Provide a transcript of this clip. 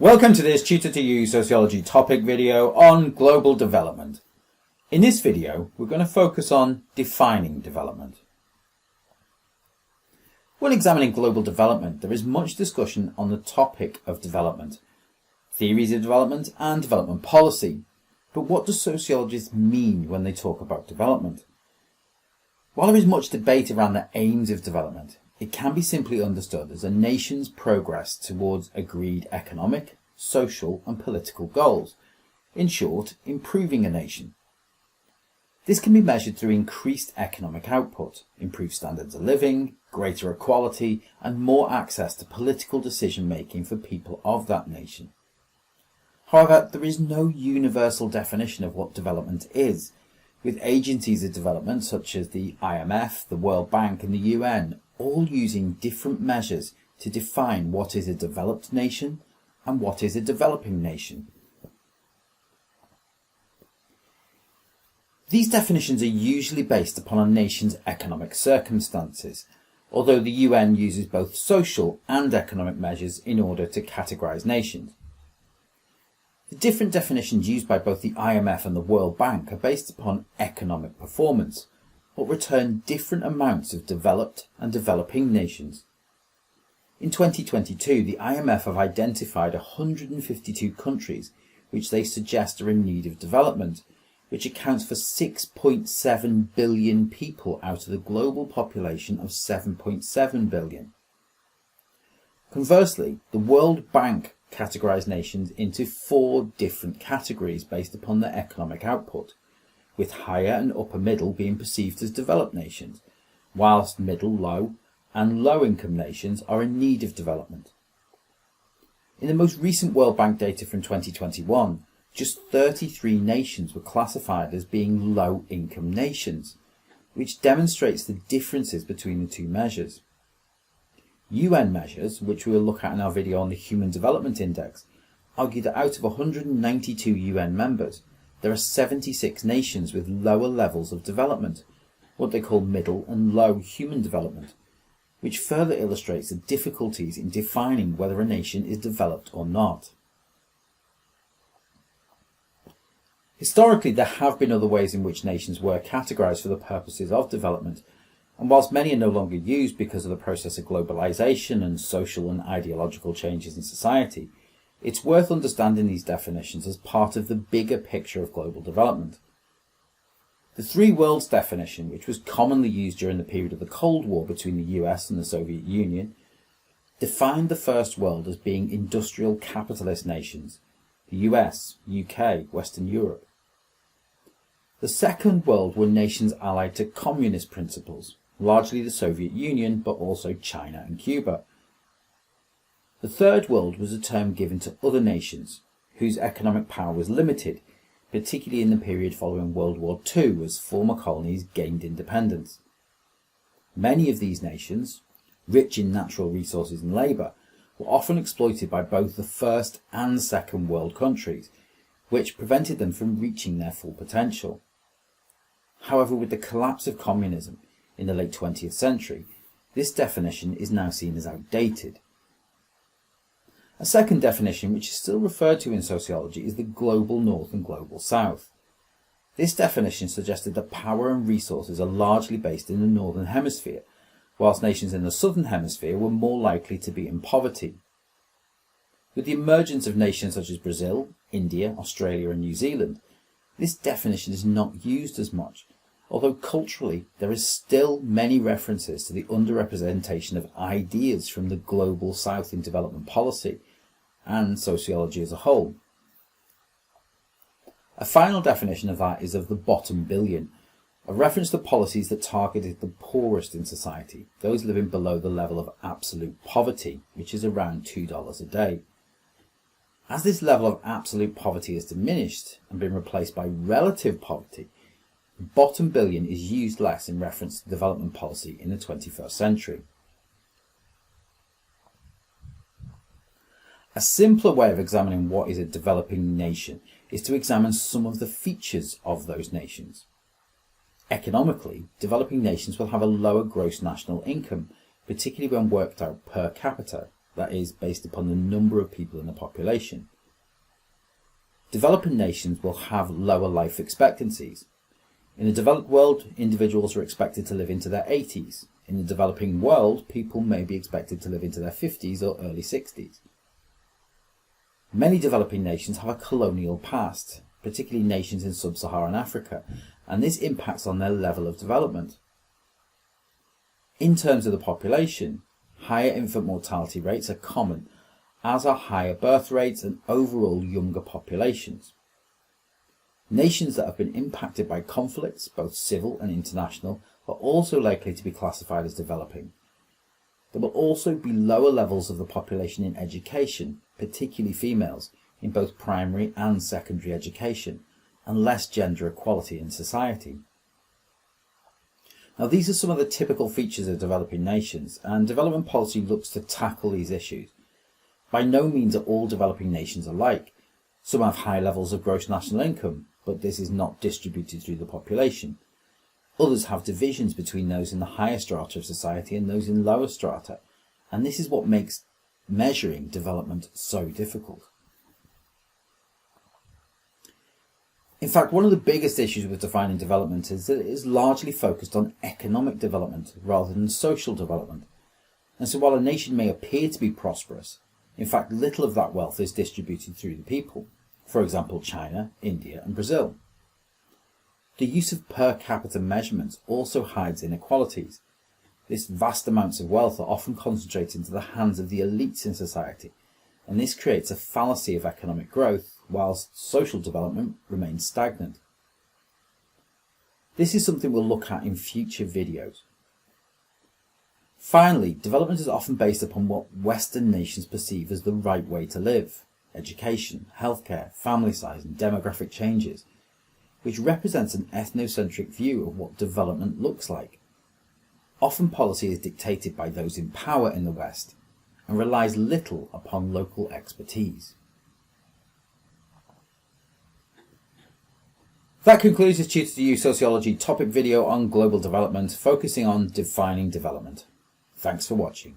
Welcome to this Tutor to You Sociology topic video on global development. In this video, we're going to focus on defining development. When examining global development, there is much discussion on the topic of development, theories of development and development policy. But what do sociologists mean when they talk about development? While there is much debate around the aims of development, it can be simply understood as a nation's progress towards agreed economic, social and political goals. In short, improving a nation. This can be measured through increased economic output, improved standards of living, greater equality and more access to political decision making for people of that nation. However, there is no universal definition of what development is, with agencies of development such as the IMF, the World Bank and the UN all using different measures to define what is a developed nation and what is a developing nation. These definitions are usually based upon a nation's economic circumstances, although the UN uses both social and economic measures in order to categorize nations. The different definitions used by both the IMF and the World Bank are based upon economic performance, but return different amounts of developed and developing nations. In 2022, the IMF have identified 152 countries which they suggest are in need of development, which accounts for 6.7 billion people out of the global population of 7.7 billion. Conversely, the World Bank categorised nations into 4 different categories based upon their economic output, with higher and upper middle being perceived as developed nations, whilst middle, low and low income nations are in need of development. In the most recent World Bank data from 2021, just 33 nations were classified as being low income nations, which demonstrates the differences between the two measures. UN measures, which we will look at in our video on the Human Development Index, argue that out of 192 UN members, there are 76 nations with lower levels of development, what they call middle and low human development, which further illustrates the difficulties in defining whether a nation is developed or not. Historically, there have been other ways in which nations were categorized for the purposes of development, and whilst many are no longer used because of the process of globalization and social and ideological changes in society, it's worth understanding these definitions as part of the bigger picture of global development. The three worlds definition, which was commonly used during the period of the Cold War between the US and the Soviet Union, defined the first world as being industrial capitalist nations, the US, UK, Western Europe. The second world were nations allied to communist principles, largely the Soviet Union, but also China and Cuba. The third world was a term given to other nations whose economic power was limited, particularly in the period following World War II as former colonies gained independence. Many of these nations, rich in natural resources and labour, were often exploited by both the first and second world countries, which prevented them from reaching their full potential. However, with the collapse of communism in the late 20th century, this definition is now seen as outdated. A second definition, which is still referred to in sociology, is the global north and global south. This definition suggested that power and resources are largely based in the northern hemisphere, whilst nations in the southern hemisphere were more likely to be in poverty. With the emergence of nations such as Brazil, India, Australia and New Zealand, this definition is not used as much, although culturally there is still many references to the underrepresentation of ideas from the global south in development policy and sociology as a whole. A final definition of that is of the bottom billion, a reference to policies that targeted the poorest in society, those living below the level of absolute poverty, which is around $2 a day. As this level of absolute poverty has diminished and been replaced by relative poverty, the bottom billion is used less in reference to development policy in the 21st century. A simpler way of examining what is a developing nation is to examine some of the features of those nations. Economically, developing nations will have a lower gross national income, particularly when worked out per capita, that is, based upon the number of people in the population. Developing nations will have lower life expectancies. In the developed world, individuals are expected to live into their 80s. In the developing world, people may be expected to live into their 50s or early 60s. Many developing nations have a colonial past, particularly nations in sub-Saharan Africa, and this impacts on their level of development. In terms of the population, higher infant mortality rates are common, as are higher birth rates and overall younger populations. Nations that have been impacted by conflicts, both civil and international, are also likely to be classified as developing. There will also be lower levels of the population in education, particularly females, in both primary and secondary education, and less gender equality in society. Now, these are some of the typical features of developing nations, and development policy looks to tackle these issues. By no means are all developing nations alike. Some have high levels of gross national income, but this is not distributed through the population. Others have divisions between those in the higher strata of society and those in lower strata, and this is what makes measuring development so difficult. In fact, one of the biggest issues with defining development is that it is largely focused on economic development rather than social development. And so while a nation may appear to be prosperous, in fact little of that wealth is distributed through the people. For example, China, India and Brazil. The use of per capita measurements also hides inequalities. This vast amounts of wealth are often concentrated into the hands of the elites in society, and this creates a fallacy of economic growth, whilst social development remains stagnant. This is something we'll look at in future videos. Finally, development is often based upon what Western nations perceive as the right way to live: education, healthcare, family size and demographic changes, which represents an ethnocentric view of what development looks like. Often policy is dictated by those in power in the West and relies little upon local expertise. That concludes this Tutor to You Sociology topic video on global development, focusing on defining development. Thanks for watching.